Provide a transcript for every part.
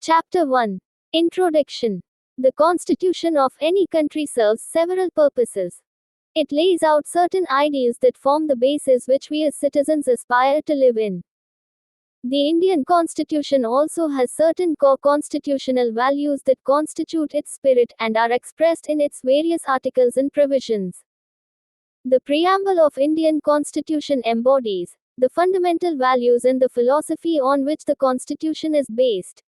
Chapter 1. Introduction. The Constitution of any country serves several purposes. It lays out certain ideals that form the basis which we as citizens aspire to live in. The Indian Constitution also has certain core constitutional values that constitute its spirit and are expressed in its various articles and provisions. The preamble of Indian Constitution embodies the fundamental values and the philosophy on which the Constitution is based.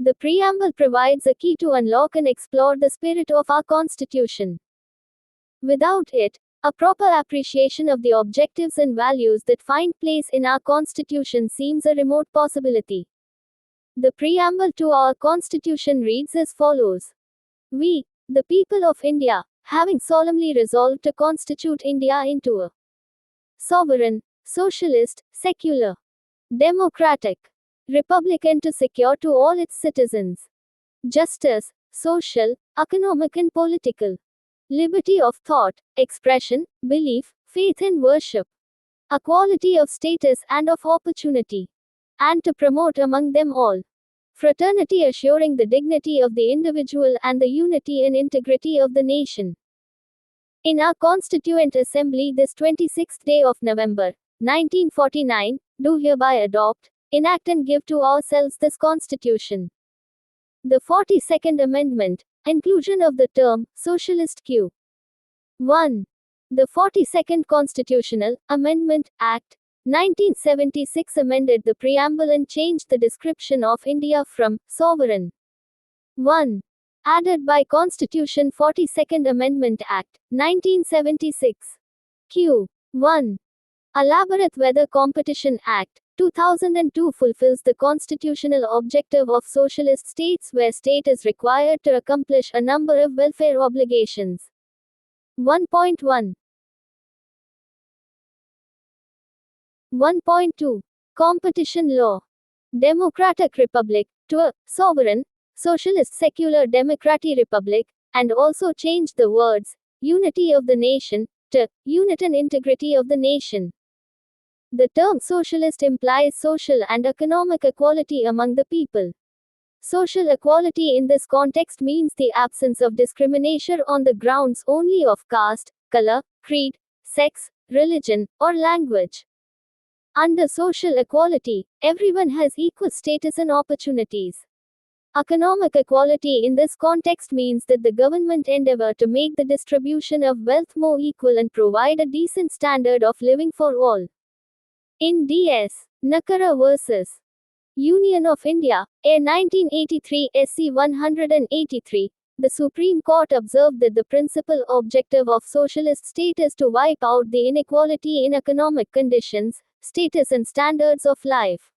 The preamble provides a key to unlock and explore the spirit of our Constitution. Without it, a proper appreciation of the objectives and values that find place in our Constitution seems a remote possibility. The preamble to our Constitution reads as follows. We, the people of India, having solemnly resolved to constitute India into a sovereign, socialist, secular, democratic republic and to secure to all its citizens justice, social, economic and political liberty of thought, expression, belief, faith and worship, equality of status and of opportunity, and to promote among them all fraternity, assuring the dignity of the individual and the unity and integrity of the nation. In our Constituent Assembly this 26th day of November, 1949, do hereby adopt, enact and give to ourselves this Constitution. The 42nd Amendment, inclusion of the term, Socialist Q. 1. The 42nd Constitutional Amendment Act, 1976 amended the preamble and changed the description of India from sovereign 1. Added by Constitution 42nd Amendment Act, 1976. Q. 1. Elaborate Weather Competition Act, 2002 fulfills the constitutional objective of socialist states where state is required to accomplish a number of welfare obligations. 1.1. 1.2. Competition Law. Democratic Republic, to a sovereign, socialist secular democratic republic, and also changed the words, unity of the nation, to unity and integrity of the nation. The term socialist implies social and economic equality among the people. Social equality in this context means the absence of discrimination on the grounds only of caste, color, creed, sex, religion, or language. Under social equality, everyone has equal status and opportunities. Economic equality in this context means that the government endeavor to make the distribution of wealth more equal and provide a decent standard of living for all. In D.S. Nakara vs. Union of India, A 1983 SC 183, the Supreme Court observed that the principal objective of socialist state is to wipe out the inequality in economic conditions, status and standards of life.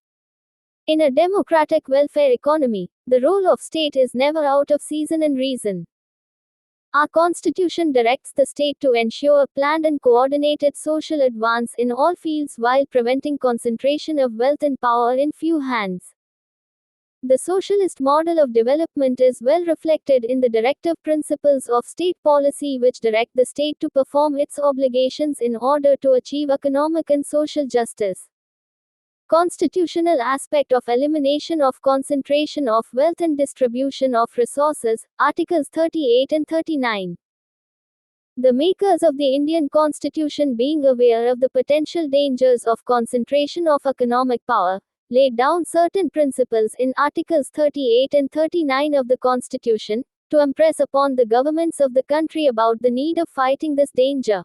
In a democratic welfare economy, the role of state is never out of season and reason. Our Constitution directs the state to ensure planned and coordinated social advance in all fields while preventing concentration of wealth and power in few hands. The socialist model of development is well reflected in the directive principles of state policy which direct the state to perform its obligations in order to achieve economic and social justice. Constitutional aspect of elimination of concentration of wealth and distribution of resources, Articles 38 and 39. The makers of the Indian Constitution, being aware of the potential dangers of concentration of economic power, laid down certain principles in Articles 38 and 39 of the Constitution, to impress upon the governments of the country about the need of fighting this danger.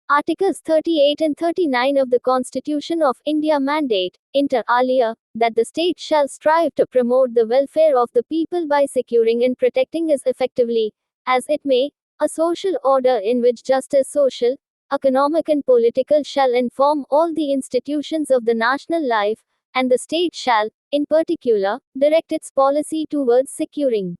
Articles 38 and 39 of the Constitution of India mandate, inter alia, that the state shall strive to promote the welfare of the people by securing and protecting as effectively as it may, a social order in which justice social, economic and political shall inform all the institutions of the national life, and the state shall, in particular, direct its policy towards securing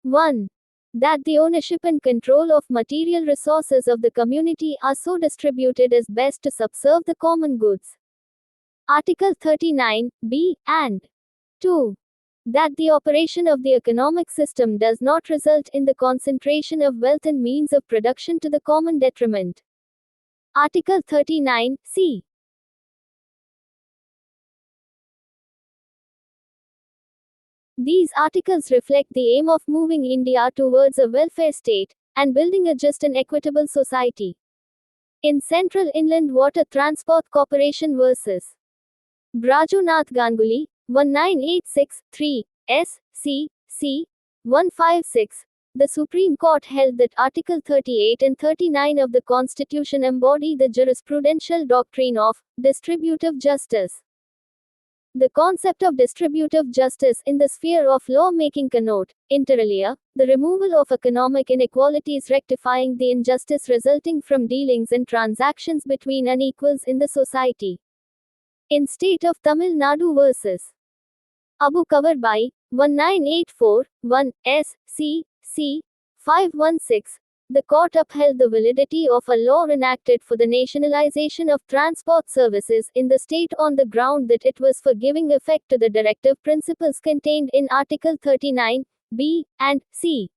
1. That the ownership and control of material resources of the community are so distributed as best to subserve the common goods. Article 39, b, and 2. That the operation of the economic system does not result in the concentration of wealth and means of production to the common detriment. Article 39, c. These articles reflect the aim of moving India towards a welfare state and building a just and equitable society. In Central Inland Water Transport Corporation vs. Brajunath Ganguly, 19863, S.C. C. 156, the Supreme Court held that Article 38 and 39 of the Constitution embody the jurisprudential doctrine of distributive justice. The concept of distributive justice in the sphere of lawmaking connote, inter alia, the removal of economic inequalities, rectifying the injustice resulting from dealings and transactions between unequals in the society. In State of Tamil Nadu vs. Abu Kavarbai, 19841, S.C. C. 516, the court upheld the validity of a law enacted for the nationalization of transport services in the state on the ground that it was for giving effect to the directive principles contained in Article 39, B, and C.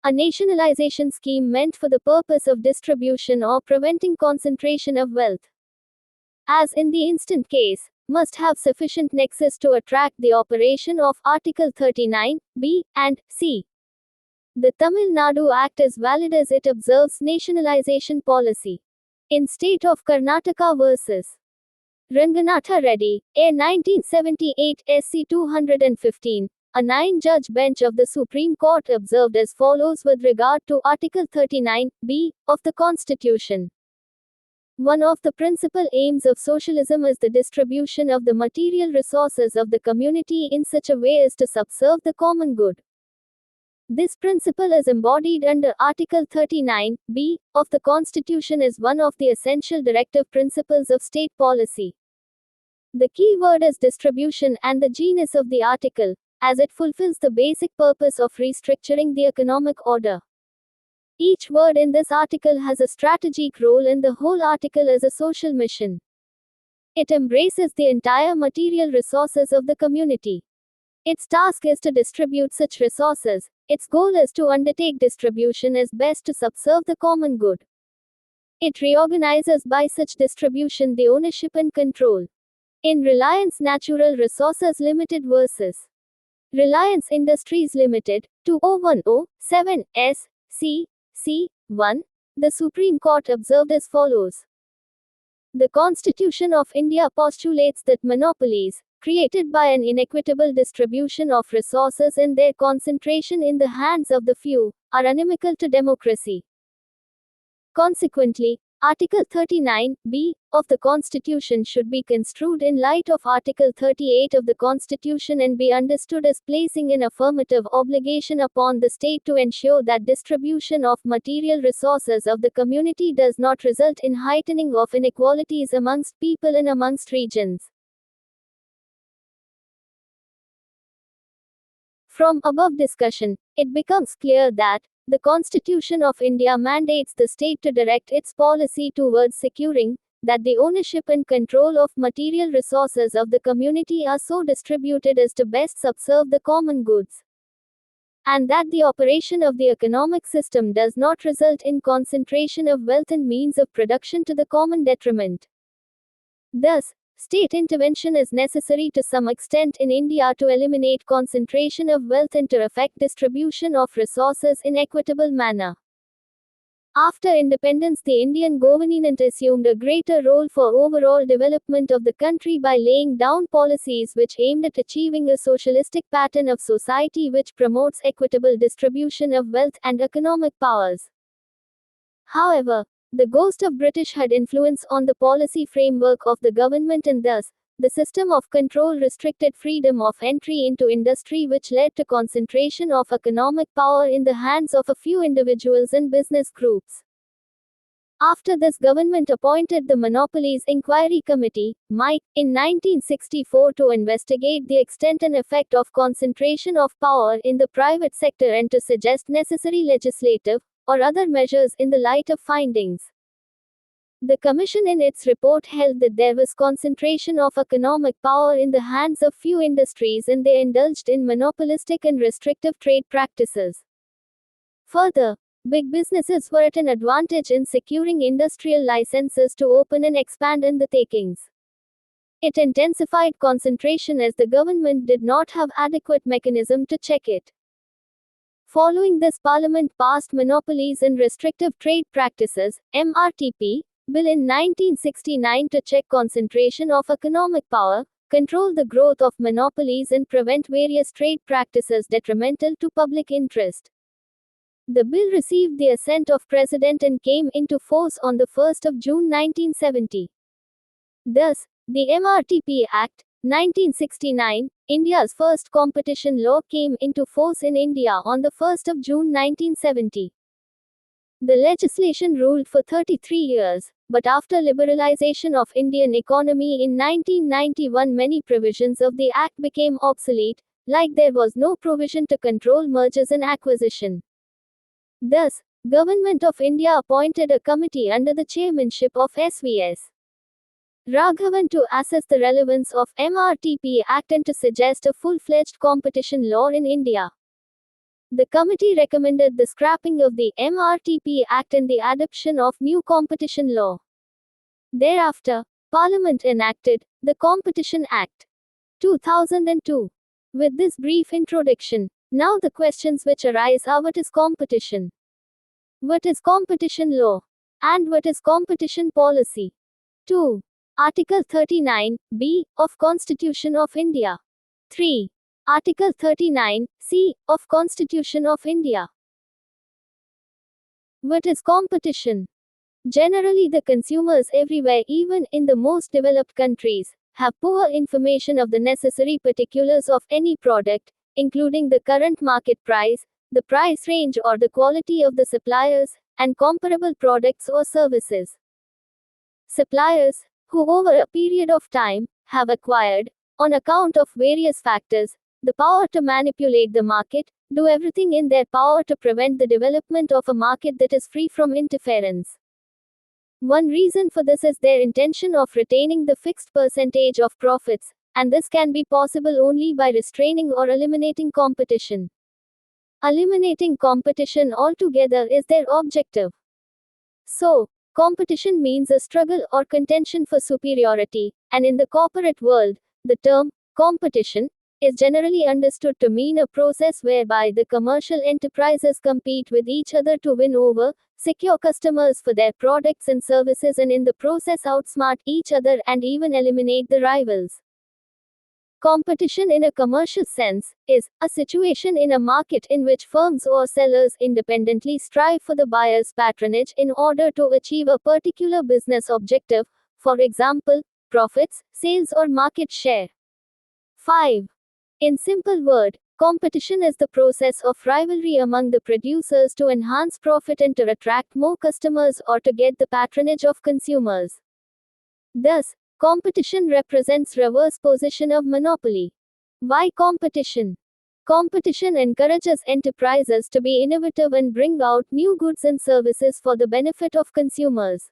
A nationalization scheme meant for the purpose of distribution or preventing concentration of wealth, as in the instant case, must have sufficient nexus to attract the operation of Article 39, B, and C. The Tamil Nadu Act is valid as it observes nationalization policy. In State of Karnataka vs. Ranganatha Reddy, A 1978 SC 215, a 9-judge bench of the Supreme Court observed as follows with regard to Article 39, B, of the Constitution. One of the principal aims of socialism is the distribution of the material resources of the community in such a way as to subserve the common good. This principle is embodied under Article 39, B, of the Constitution as one of the essential directive principles of state policy. The key word is distribution and the genus of the article, as it fulfills the basic purpose of restructuring the economic order. Each word in this article has a strategic role and the whole article is a social mission. It embraces the entire material resources of the community. Its task is to distribute such resources. Its goal is to undertake distribution as best to subserve the common good. It reorganizes by such distribution the ownership and control. In Reliance Natural Resources Limited vs. Reliance Industries Limited, 2010-7 S.C. C. 1, the Supreme Court observed as follows. The Constitution of India postulates that monopolies, created by an inequitable distribution of resources and their concentration in the hands of the few, are inimical to democracy. Consequently, Article 39, B, of the Constitution should be construed in light of Article 38 of the Constitution and be understood as placing an affirmative obligation upon the state to ensure that distribution of material resources of the community does not result in heightening of inequalities amongst people and amongst regions. From above discussion, it becomes clear that the Constitution of India mandates the state to direct its policy towards securing that the ownership and control of material resources of the community are so distributed as to best subserve the common goods, and that the operation of the economic system does not result in concentration of wealth and means of production to the common detriment. Thus, state intervention is necessary to some extent in India to eliminate concentration of wealth and to effect distribution of resources in equitable manner. After independence, the Indian government assumed a greater role for overall development of the country by laying down policies which aimed at achieving a socialistic pattern of society which promotes equitable distribution of wealth and economic powers. However, the ghost of British had influence on the policy framework of the government, and thus, the system of control restricted freedom of entry into industry, which led to concentration of economic power in the hands of a few individuals and business groups. After this, government appointed the Monopolies Inquiry Committee, MIC, in 1964 to investigate the extent and effect of concentration of power in the private sector and to suggest necessary legislative or other measures in the light of findings. The Commission in its report held that there was concentration of economic power in the hands of few industries and they indulged in monopolistic and restrictive trade practices. Further, big businesses were at an advantage in securing industrial licenses to open and expand in the takings. It intensified concentration as the government did not have adequate mechanism to check it. Following this, Parliament passed Monopolies and Restrictive Trade Practices (MRTP) Bill in 1969 to check concentration of economic power, control the growth of monopolies and prevent various trade practices detrimental to public interest. The bill received the assent of President and came into force on the 1st of June 1970. Thus, the MRTP Act, 1969, India's first competition law, came into force in India on the 1st of June 1970. The legislation ruled for 33 years, but after liberalization of Indian economy in 1991, many provisions of the Act became obsolete, like there was no provision to control mergers and acquisition. Thus, Government of India appointed a committee under the chairmanship of S.V.S. Raghavan to assess the relevance of MRTP Act and to suggest a full-fledged competition law in India. The committee recommended the scrapping of the MRTP Act and the adoption of new competition law. Thereafter, Parliament enacted the Competition Act 2002. With this brief introduction, now the questions which arise are: what is competition? What is competition law? And what is competition policy? 2. Article 39(b) of Constitution of India. 3. Article 39(c) of Constitution of India. What is competition? Generally, the consumers everywhere, even in the most developed countries, have poor information of the necessary particulars of any product, including the current market price, the price range or the quality of the suppliers, and comparable products or services. Suppliers, who over a period of time, have acquired, on account of various factors, the power to manipulate the market, do everything in their power to prevent the development of a market that is free from interference. One reason for this is their intention of retaining the fixed percentage of profits, and this can be possible only by restraining or eliminating competition. Eliminating competition altogether is their objective. So, competition means a struggle or contention for superiority, and in the corporate world, the term competition is generally understood to mean a process whereby the commercial enterprises compete with each other to win over, secure customers for their products and services, and in the process outsmart each other and even eliminate the rivals. Competition in a commercial sense is a situation in a market in which firms or sellers independently strive for the buyer's patronage in order to achieve a particular business objective, for example, profits, sales, or market share. 5. In simple word, competition is the process of rivalry among the producers to enhance profit and to attract more customers or to get the patronage of consumers. Thus, competition represents reverse position of monopoly. Why competition? Competition encourages enterprises to be innovative and bring out new goods and services for the benefit of consumers.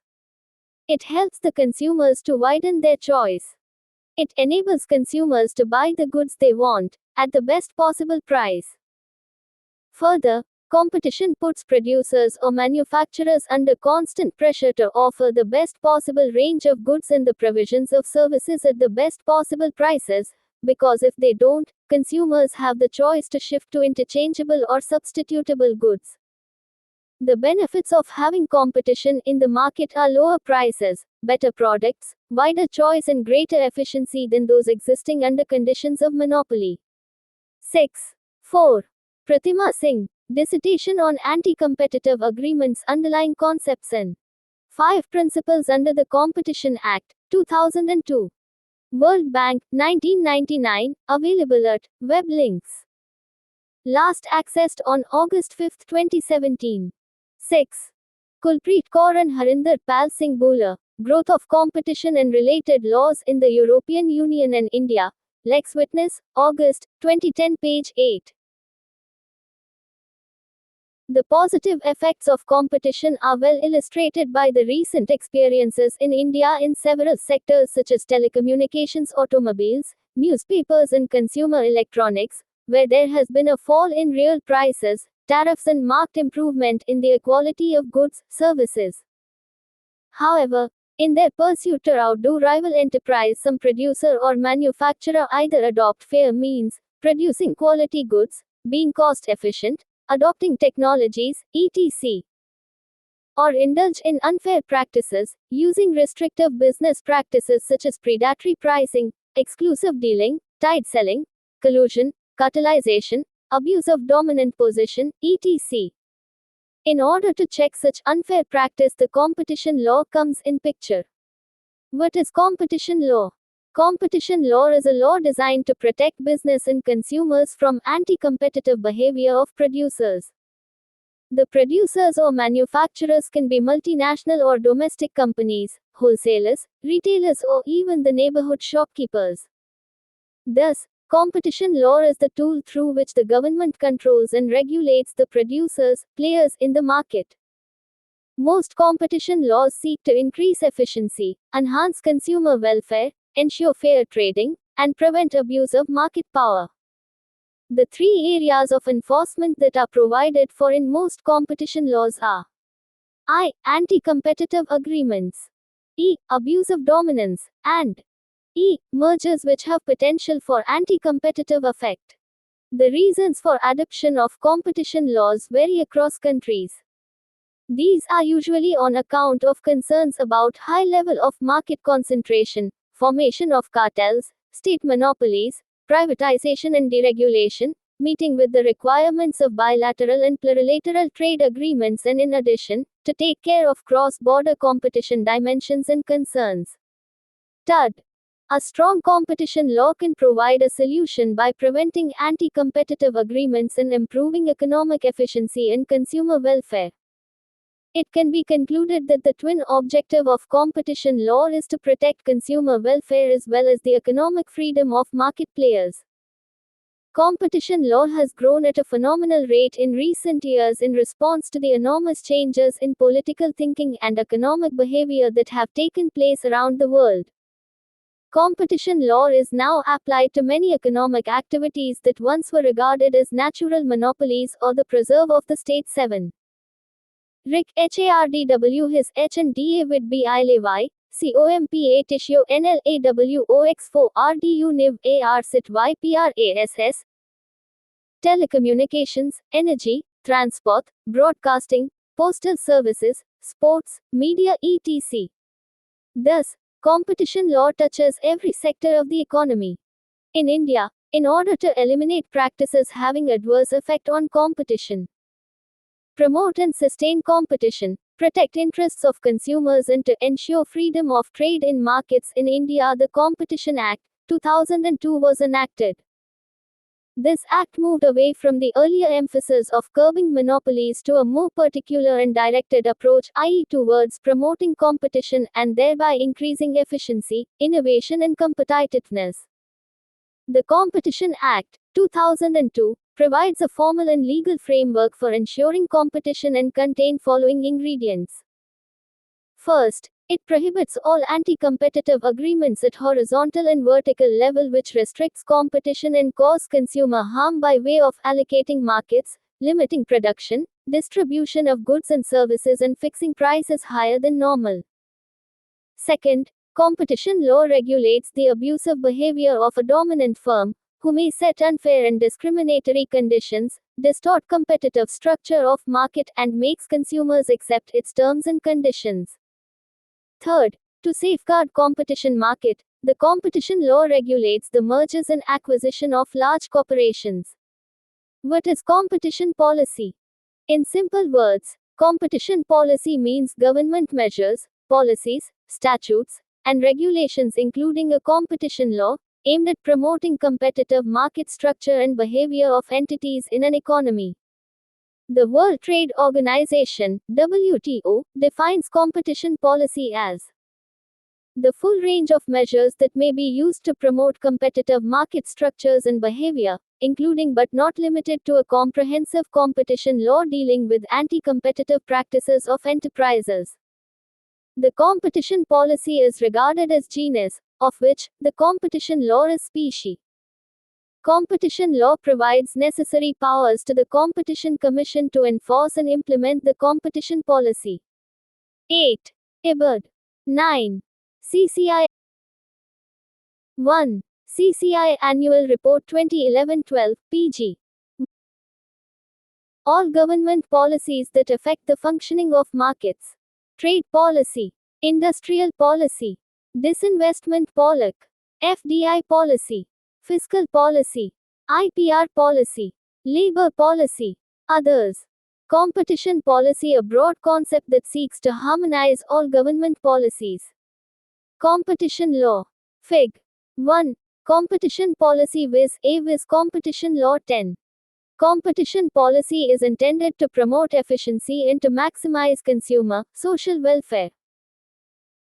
It helps the consumers to widen their choice. It enables consumers to buy the goods they want, at the best possible price. Further, competition puts producers or manufacturers under constant pressure to offer the best possible range of goods and the provisions of services at the best possible prices, because if they don't, consumers have the choice to shift to interchangeable or substitutable goods. The benefits of having competition in the market are lower prices, better products, wider choice, and greater efficiency than those existing under conditions of monopoly. 6. 4. Pratima Singh, Dissertation on Anti-Competitive Agreements Underlying Concepts and 5 Principles under the Competition Act, 2002. World Bank, 1999, available at web links. Last accessed on August 5, 2017. 6. Kulpreet Kaur and Harinder Pal Singh Bhula, Growth of Competition and Related Laws in the European Union and India, Lex Witness, August, 2010, page 8. The positive effects of competition are well illustrated by the recent experiences in India in several sectors such as telecommunications, automobiles, newspapers, and consumer electronics, where there has been a fall in real prices, tariffs, and marked improvement in the quality of goods, services. However, In their pursuit to outdo rival enterprise, some producer or manufacturer either adopt fair means, producing quality goods, being cost efficient, adopting technologies, etc., or indulge in unfair practices, using restrictive business practices such as predatory pricing, exclusive dealing, tide selling, collusion, cartelization, abuse of dominant position, etc. In order to check such unfair practice, the competition law comes in picture. What is competition law? Competition law is a law designed to protect business and consumers from anti-competitive behavior of producers. The producers or manufacturers can be multinational or domestic companies, wholesalers, retailers, or even the neighborhood shopkeepers. Thus, competition law is the tool through which the government controls and regulates the producers, players in the market. Most competition laws seek to increase efficiency, enhance consumer welfare, ensure fair trading, and prevent abuse of market power. The three areas of enforcement that are provided for in most competition laws are I. Anti-competitive agreements, E. Abuse of dominance, and E. Mergers which have potential for anti-competitive effect. The reasons for adoption of competition laws vary across countries. These are usually on account of concerns about high level of market concentration, formation of cartels, state monopolies, privatization and deregulation, meeting with the requirements of bilateral and plurilateral trade agreements, and in addition, to take care of cross-border competition dimensions and concerns. TUD. A strong competition law can provide a solution by preventing anti-competitive agreements and improving economic efficiency and consumer welfare. It can be concluded that the twin objective of competition law is to protect consumer welfare as well as the economic freedom of market players. Competition law has grown at a phenomenal rate in recent years in response to the enormous changes in political thinking and economic behavior that have taken place around the world. Competition law is now applied to many economic activities that once were regarded as natural monopolies or the preserve of the state. 7. Rick HARDW his H and David B. Ilevy, COMPA tissue NLAWOX4 RDU NIV AR SIT YPRASS. Telecommunications, energy, transport, broadcasting, postal services, sports, media etc. Thus, competition law touches every sector of the economy. In India, in order to eliminate practices having adverse effect on competition, promote and sustain competition, protect interests of consumers, and to ensure freedom of trade in markets in India, the Competition Act, 2002 was enacted. This act moved away from the earlier emphasis of curbing monopolies to a more particular and directed approach, i.e., towards promoting competition and thereby increasing efficiency, innovation, and competitiveness. The Competition Act, 2002, provides a formal and legal framework for ensuring competition and contain following ingredients. First, it prohibits all anti-competitive agreements at horizontal and vertical level which restricts competition and cause consumer harm by way of allocating markets, limiting production, distribution of goods and services, and fixing prices higher than normal. Second, competition law regulates the abusive behavior of a dominant firm, who may set unfair and discriminatory conditions, distort competitive structure of market, and makes consumers accept its terms and conditions. Third, to safeguard competition market, the competition law regulates the mergers and acquisition of large corporations. What is competition policy? In simple words, competition policy means government measures, policies, statutes, and regulations including a competition law, aimed at promoting competitive market structure and behavior of entities in an economy. The World Trade Organization, WTO, defines competition policy as the full range of measures that may be used to promote competitive market structures and behavior, including but not limited to a comprehensive competition law dealing with anti-competitive practices of enterprises. The competition policy is regarded as genus, of which the competition law is species. Competition law provides necessary powers to the Competition Commission to enforce and implement the competition policy. 8. IBAD. 9. CCI 1. CCI Annual Report 2011-12, pg. All government policies that affect the functioning of markets. Trade policy, industrial policy, disinvestment policy, FDI policy, fiscal policy, IPR policy, labor policy, others. Competition policy, a broad concept that seeks to harmonize all government policies. Competition law. Fig. 1. Competition policy viz. Competition law 10. Competition policy is intended to promote efficiency and to maximize consumer, social welfare.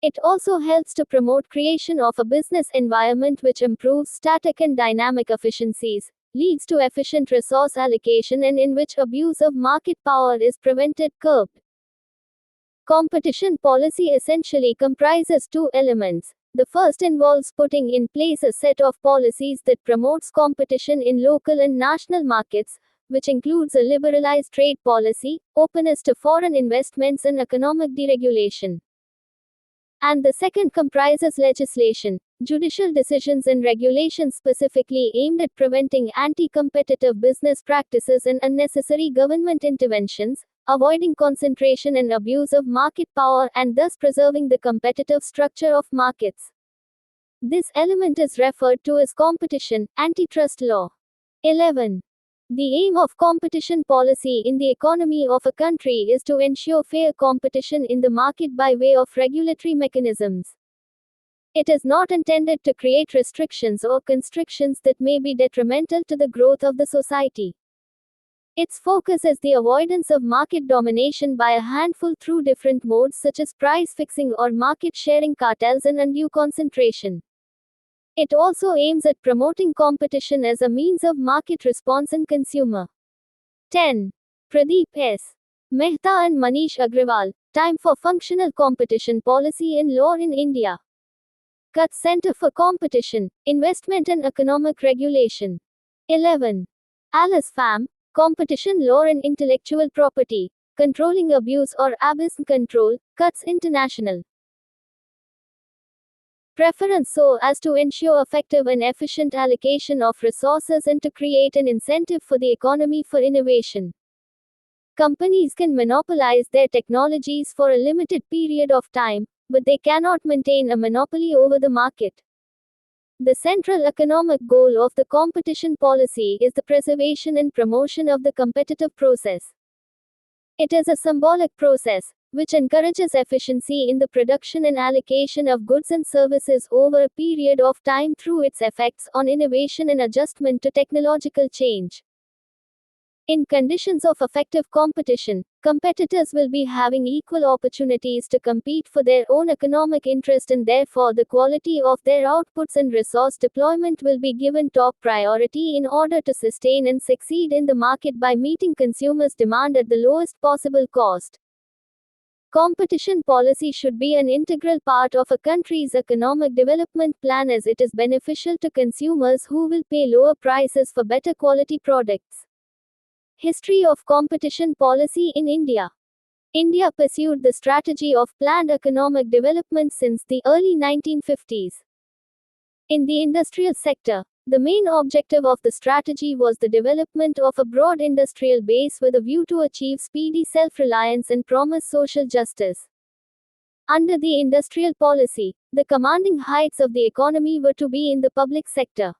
It also helps to promote creation of a business environment which improves static and dynamic efficiencies, leads to efficient resource allocation, and in which abuse of market power is prevented, curbed. Competition policy essentially comprises two elements. The first involves putting in place a set of policies that promotes competition in local and national markets, which includes a liberalized trade policy, openness to foreign investments, and economic deregulation. And the second comprises legislation, judicial decisions, and regulations specifically aimed at preventing anti-competitive business practices and unnecessary government interventions, avoiding concentration and abuse of market power, and thus preserving the competitive structure of markets. This element is referred to as competition, antitrust law. 11. The aim of competition policy in the economy of a country is to ensure fair competition in the market by way of regulatory mechanisms. It is not intended to create restrictions or constrictions that may be detrimental to the growth of the society. Its focus is the avoidance of market domination by a handful through different modes such as price fixing or market sharing, cartels, and undue concentration. It also aims at promoting competition as a means of market response in consumer. 10. Pradeep S. Mehta and Manish Agrawal, Time for Functional Competition Policy in Law in India. Kutch Center for Competition, Investment and Economic Regulation. 11. Alice Pham, Competition Law and Intellectual Property, Controlling Abuse or Abuse Control, Kutch International. Preference so as to ensure effective and efficient allocation of resources and to create an incentive for the economy for innovation. Companies can monopolize their technologies for a limited period of time, but they cannot maintain a monopoly over the market. The central economic goal of the competition policy is the preservation and promotion of the competitive process. It is a symbolic process, which encourages efficiency in the production and allocation of goods and services over a period of time through its effects on innovation and adjustment to technological change. In conditions of effective competition, competitors will be having equal opportunities to compete for their own economic interest, and therefore the quality of their outputs and resource deployment will be given top priority in order to sustain and succeed in the market by meeting consumers' demand at the lowest possible cost. Competition policy should be an integral part of a country's economic development plan, as it is beneficial to consumers who will pay lower prices for better quality products. History of competition policy in India. India pursued the strategy of planned economic development since the early 1950s. In the industrial sector, the main objective of the strategy was the development of a broad industrial base with a view to achieve speedy self-reliance and promise social justice. Under the industrial policy, the commanding heights of the economy were to be in the public sector.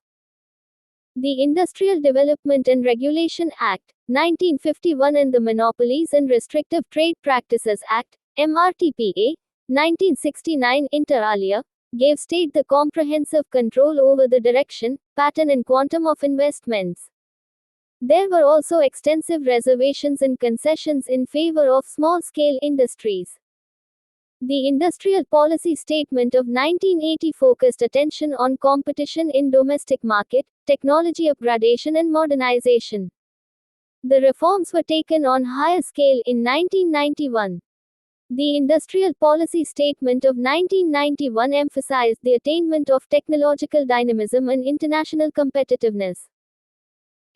The Industrial Development and Regulation Act, 1951 and the Monopolies and Restrictive Trade Practices Act, MRTPA, 1969 inter alia, gave state the comprehensive control over the direction, pattern and quantum of investments. There were also extensive reservations and concessions in favor of small-scale industries. The Industrial Policy Statement of 1980 focused attention on competition in domestic market, technology upgradation and modernization. The reforms were taken on higher scale in 1991. The Industrial Policy Statement of 1991 emphasized the attainment of technological dynamism and international competitiveness.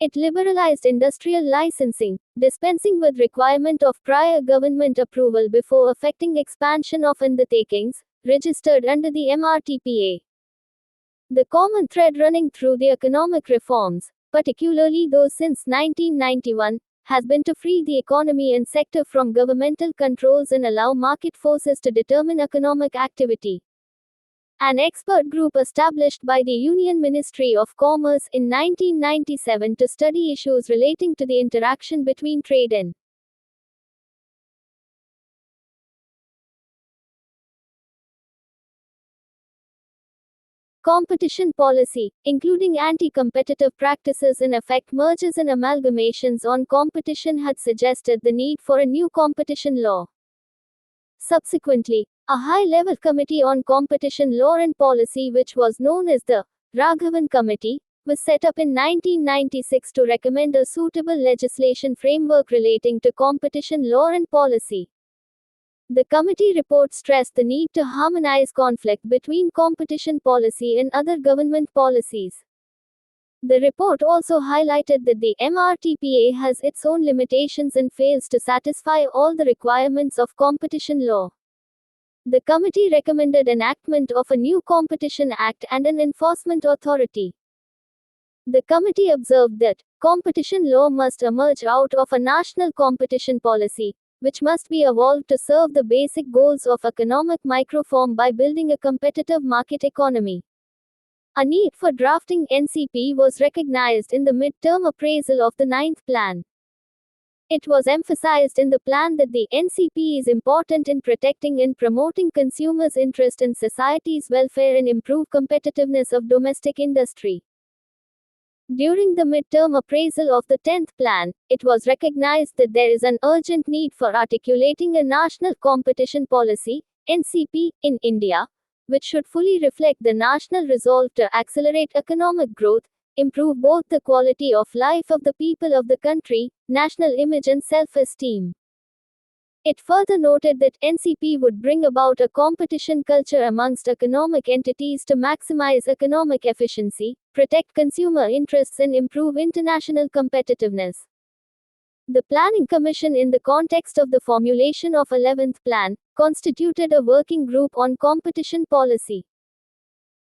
It liberalized industrial licensing, dispensing with requirement of prior government approval before effecting expansion of undertakings, registered under the MRTPA. The common thread running through the economic reforms, particularly those since 1991, has been to free the economy and sector from governmental controls and allow market forces to determine economic activity. An expert group established by the Union Ministry of Commerce in 1997 to study issues relating to the interaction between trade and competition policy, including anti-competitive practices in effect mergers and amalgamations on competition, had suggested the need for a new competition law. Subsequently, a high-level committee on competition law and policy, which was known as the Raghavan Committee, was set up in 1996 to recommend a suitable legislation framework relating to competition law and policy. The committee report stressed the need to harmonize conflict between competition policy and other government policies. The report also highlighted that the MRTPA has its own limitations and fails to satisfy all the requirements of competition law. The committee recommended enactment of a new Competition Act and an enforcement authority. The committee observed that competition law must emerge out of a national competition policy, which must be evolved to serve the basic goals of economic microform by building a competitive market economy. A need for drafting NCP was recognized in the mid-term appraisal of the 9th Plan. It was emphasized in the plan that the NCP is important in protecting and promoting consumers' interest in society's welfare and improve competitiveness of domestic industry. During the mid-term appraisal of the 10th Plan, it was recognized that there is an urgent need for articulating a national competition policy, NCP, in India, which should fully reflect the national resolve to accelerate economic growth, improve both the quality of life of the people of the country, national image and self-esteem. It further noted that NCP would bring about a competition culture amongst economic entities to maximize economic efficiency, protect consumer interests and improve international competitiveness. The Planning Commission, in the context of the formulation of 11th Plan, constituted a working group on competition policy.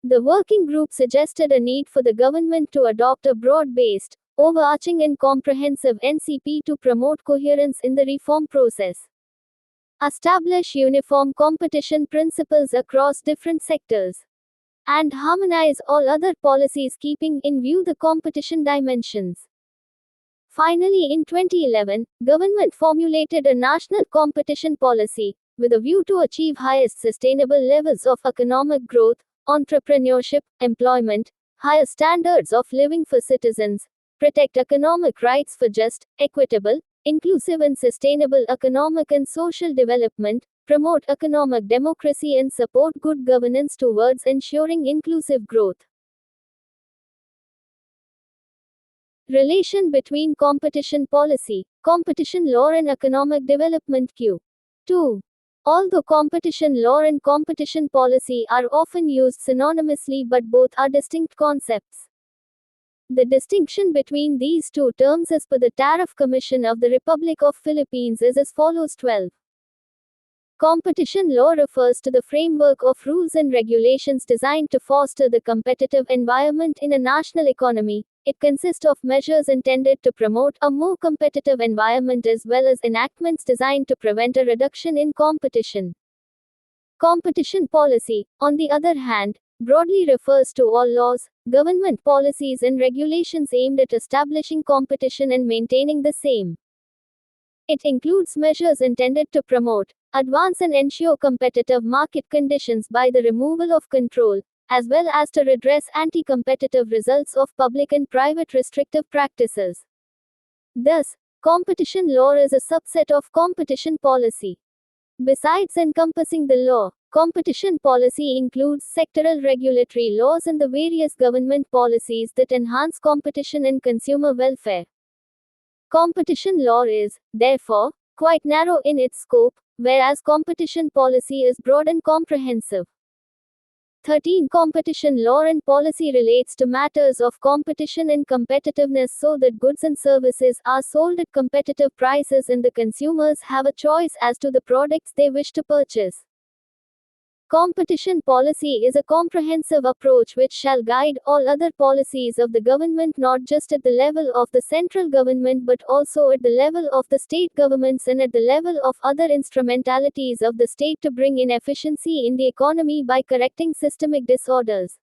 The working group suggested a need for the government to adopt a broad-based, overarching and comprehensive NCP to promote coherence in the reform process. Establish uniform competition principles across different sectors. And harmonize all other policies keeping in view the competition dimensions. Finally, in 2011, government formulated a national competition policy, with a view to achieve highest sustainable levels of economic growth, entrepreneurship, employment, higher standards of living for citizens, protect economic rights for just, equitable, inclusive and sustainable economic and social development, promote economic democracy and support good governance towards ensuring inclusive growth. Relation between competition policy, competition law and economic development. Q2. Although competition law and competition policy are often used synonymously, but both are distinct concepts. The distinction between these two terms as per the Tariff Commission of the Republic of Philippines is as follows. 12. Competition law refers to the framework of rules and regulations designed to foster the competitive environment in a national economy. It consists of measures intended to promote a more competitive environment as well as enactments designed to prevent a reduction in competition. Competition policy, on the other hand, broadly refers to all laws, government policies and regulations aimed at establishing competition and maintaining the same. It includes measures intended to promote, advance and ensure competitive market conditions by the removal of control, as well as to redress anti-competitive results of public and private restrictive practices. Thus, competition law is a subset of competition policy. Besides encompassing the law, competition policy includes sectoral regulatory laws and the various government policies that enhance competition and consumer welfare. Competition law is, therefore, quite narrow in its scope, whereas competition policy is broad and comprehensive. 13. Competition law and policy relates to matters of competition and competitiveness so that goods and services are sold at competitive prices and the consumers have a choice as to the products they wish to purchase. Competition policy is a comprehensive approach which shall guide all other policies of the government not just at the level of the central government but also at the level of the state governments and at the level of other instrumentalities of the state to bring in efficiency in the economy by correcting systemic disorders.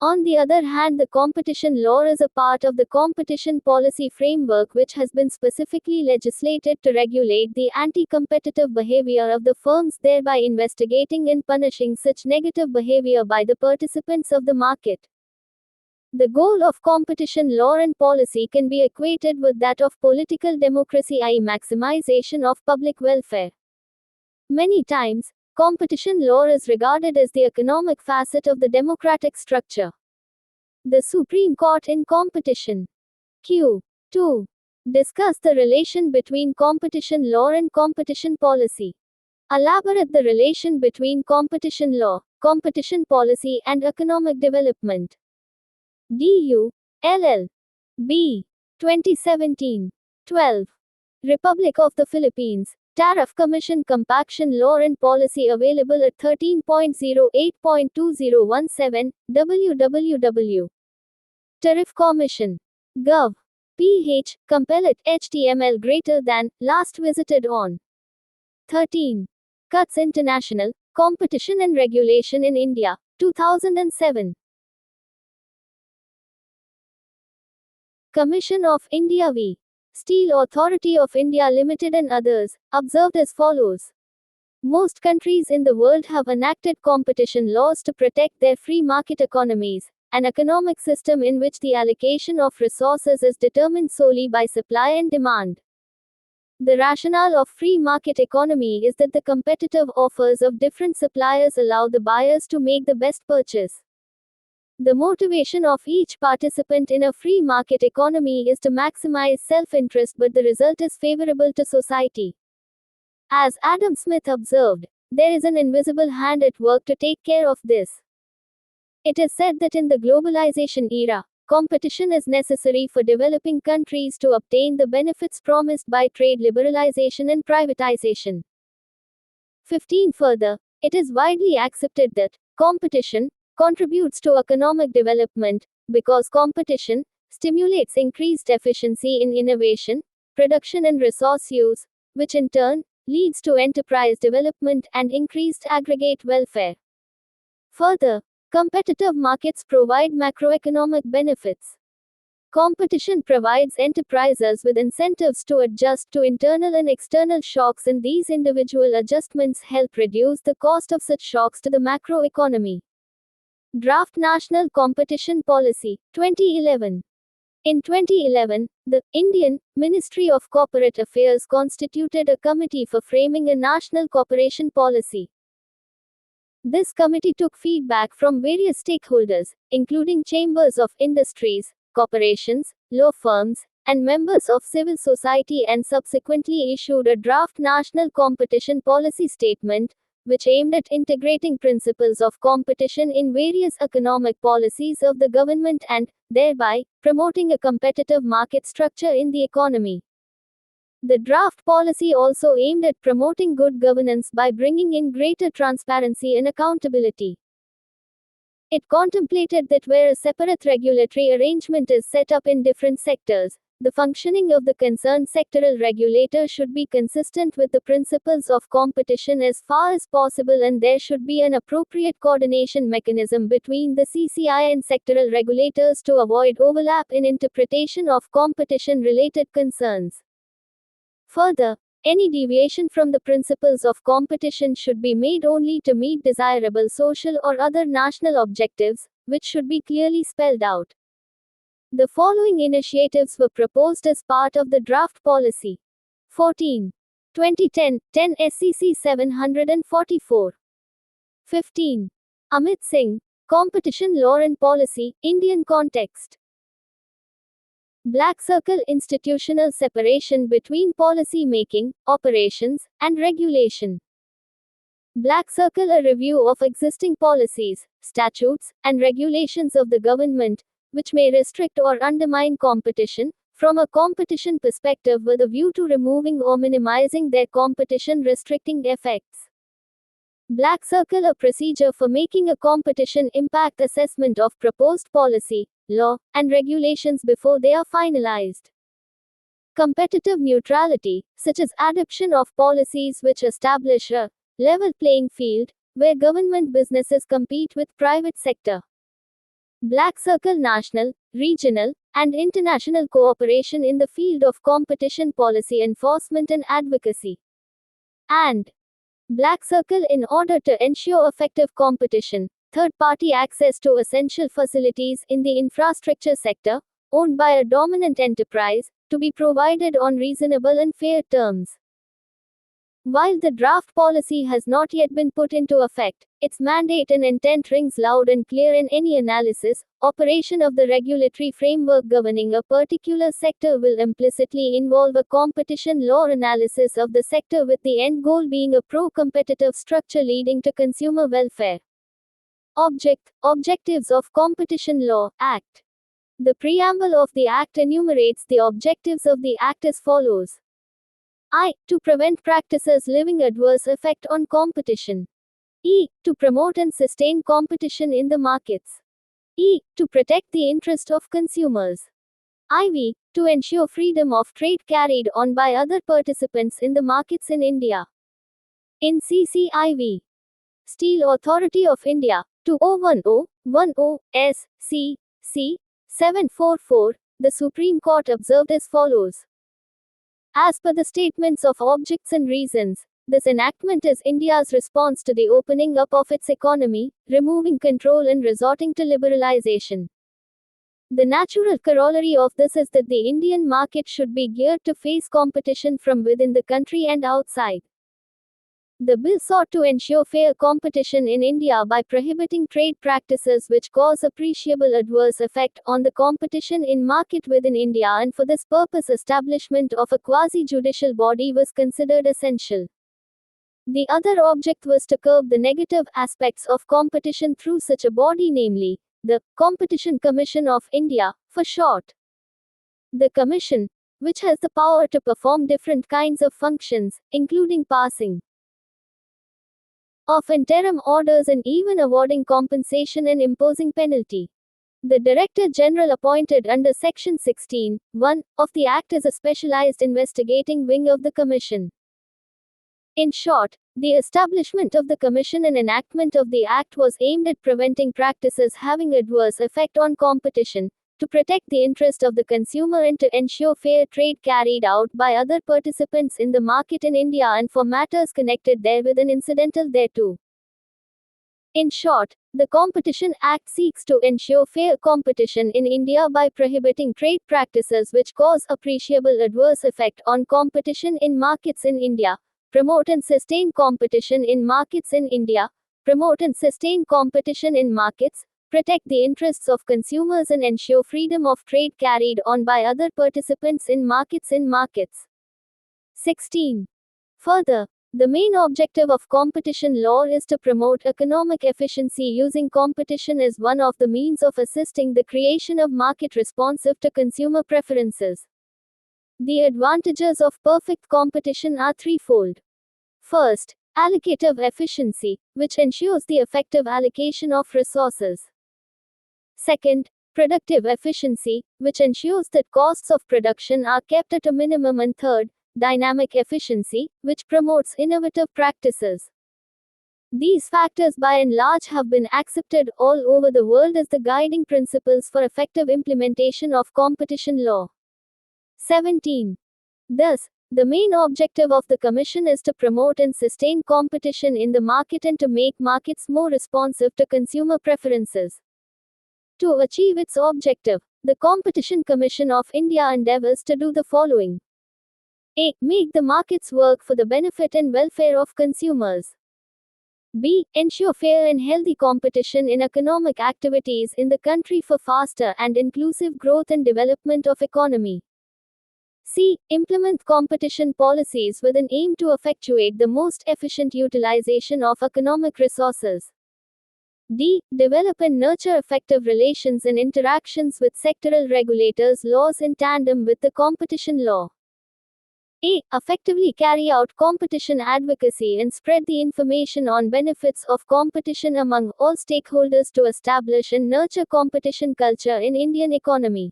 On the other hand, the competition law is a part of the competition policy framework which has been specifically legislated to regulate the anti-competitive behavior of the firms, thereby investigating and punishing such negative behavior by the participants of the market. The goal of competition law and policy can be equated with that of political democracy, i.e., maximization of public welfare. Many times, competition law is regarded as the economic facet of the democratic structure. The Supreme Court in Competition Q. 2. Discuss the relation between competition law and competition policy. Elaborate the relation between competition law, competition policy, and economic development. D.U. LL. B. 2017. 12. Republic of the Philippines. Tariff Commission Compaction Law and Policy available at 13.08.2017, www. Tariff Commission. Gov. ph. Compel at HTML greater than, last visited on 13. Cuts International, Competition and Regulation in India, 2007. Commission of India v. Steel Authority of India Limited and others, observed as follows. Most countries in the world have enacted competition laws to protect their free market economies, an economic system in which the allocation of resources is determined solely by supply and demand. The rationale of free market economy is that the competitive offers of different suppliers allow the buyers to make the best purchase. The motivation of each participant in a free market economy is to maximize self-interest, but the result is favorable to society. As Adam Smith observed, there is an invisible hand at work to take care of this. It is said that in the globalization era, competition is necessary for developing countries to obtain the benefits promised by trade liberalization and privatization. 15. Further, it is widely accepted that competition contributes to economic development, because competition stimulates increased efficiency in innovation, production and resource use, which in turn leads to enterprise development and increased aggregate welfare. Further, competitive markets provide macroeconomic benefits. Competition provides enterprises with incentives to adjust to internal and external shocks, and these individual adjustments help reduce the cost of such shocks to the macroeconomy. Draft National Competition Policy, 2011. In 2011, the Indian Ministry of Corporate Affairs constituted a committee for framing a national cooperation policy. This committee took feedback from various stakeholders, including chambers of industries, corporations, law firms, and members of civil society, and subsequently issued a draft national competition policy statement, which aimed at integrating principles of competition in various economic policies of the government and, thereby, promoting a competitive market structure in the economy. The draft policy also aimed at promoting good governance by bringing in greater transparency and accountability. It contemplated that where a separate regulatory arrangement is set up in different sectors, the functioning of the concerned sectoral regulator should be consistent with the principles of competition as far as possible, and there should be an appropriate coordination mechanism between the CCI and sectoral regulators to avoid overlap in interpretation of competition-related concerns. Further, any deviation from the principles of competition should be made only to meet desirable social or other national objectives, which should be clearly spelled out. The following initiatives were proposed as part of the draft policy. 14. 2010, 10 SCC 744. 15. Amit Singh, Competition Law and Policy, Indian Context. Black Circle Institutional Separation between Policy Making, Operations, and Regulation. Black Circle, a review of existing policies, statutes, and regulations of the government, which may restrict or undermine competition, from a competition perspective with a view to removing or minimizing their competition restricting effects. Black Circle, a procedure for making a competition impact assessment of proposed policy, law, and regulations before they are finalized. Competitive neutrality, such as adoption of policies which establish a level playing field, where government businesses compete with private sector. Black Circle, national, regional, and international cooperation in the field of competition policy enforcement and advocacy. And Black Circle, in order to ensure effective competition, third-party access to essential facilities in the infrastructure sector, owned by a dominant enterprise, to be provided on reasonable and fair terms. While the draft policy has not yet been put into effect, its mandate and intent rings loud and clear in any analysis. Operation of the regulatory framework governing a particular sector will implicitly involve a competition law analysis of the sector, with the end goal being a pro-competitive structure leading to consumer welfare. Objectives of Competition Law Act. The preamble of the Act enumerates the objectives of the Act as follows. I. To prevent practices leaving adverse effect on competition. E. To promote and sustain competition in the markets. E. To protect the interest of consumers. IV. To ensure freedom of trade carried on by other participants in the markets in India. In CCIV. Steel Authority of India, 2010-10-SC, 744, the Supreme Court observed as follows. As per the statements of objects and reasons, this enactment is India's response to the opening up of its economy, removing control and resorting to liberalization. The natural corollary of this is that the Indian market should be geared to face competition from within the country and outside. The bill sought to ensure fair competition in India by prohibiting trade practices which cause appreciable adverse effect on the competition in market within India, and for this purpose establishment of a quasi-judicial body was considered essential. The other object was to curb the negative aspects of competition through such a body, namely, the Competition Commission of India, for short. The Commission, which has the power to perform different kinds of functions, including passing of interim orders and even awarding compensation and imposing penalty. The Director General appointed under Section 16(1) of the Act is a specialized investigating wing of the Commission. In short, the establishment of the Commission and enactment of the Act was aimed at preventing practices having adverse effect on competition, to protect the interest of the consumer and to ensure fair trade carried out by other participants in the market in India and for matters connected therewith and incidental thereto. In short, the Competition Act seeks to ensure fair competition in India by prohibiting trade practices which cause appreciable adverse effect on competition in markets in India, promote and sustain competition in markets in India, promote and sustain competition in markets, protect the interests of consumers and ensure freedom of trade carried on by other participants in markets. 16. Further, the main objective of competition law is to promote economic efficiency using competition as one of the means of assisting the creation of market responsive to consumer preferences. The advantages of perfect competition are threefold. First, allocative efficiency, which ensures the effective allocation of resources. Second, productive efficiency, which ensures that costs of production are kept at a minimum. And third, dynamic efficiency, which promotes innovative practices. These factors by and large have been accepted all over the world as the guiding principles for effective implementation of competition law. 17. Thus, the main objective of the Commission is to promote and sustain competition in the market and to make markets more responsive to consumer preferences. To achieve its objective, the Competition Commission of India endeavors to do the following. A. Make the markets work for the benefit and welfare of consumers. B. Ensure fair and healthy competition in economic activities in the country for faster and inclusive growth and development of economy. C. Implement competition policies with an aim to effectuate the most efficient utilization of economic resources. D. Develop and nurture effective relations and interactions with sectoral regulators' laws in tandem with the competition law. A. Effectively carry out competition advocacy and spread the information on benefits of competition among all stakeholders to establish and nurture competition culture in Indian economy.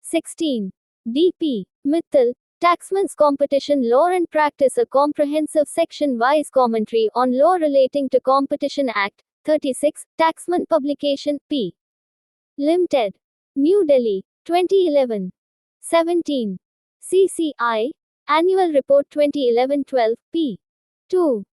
16. D.P. Mittal, Taxman's Competition Law and Practice, a comprehensive section-wise commentary on law relating to Competition Act, 36, Taxman Publication, P. Limited. New Delhi, 2011. 17. CCI, Annual Report 2011-12, p. 2.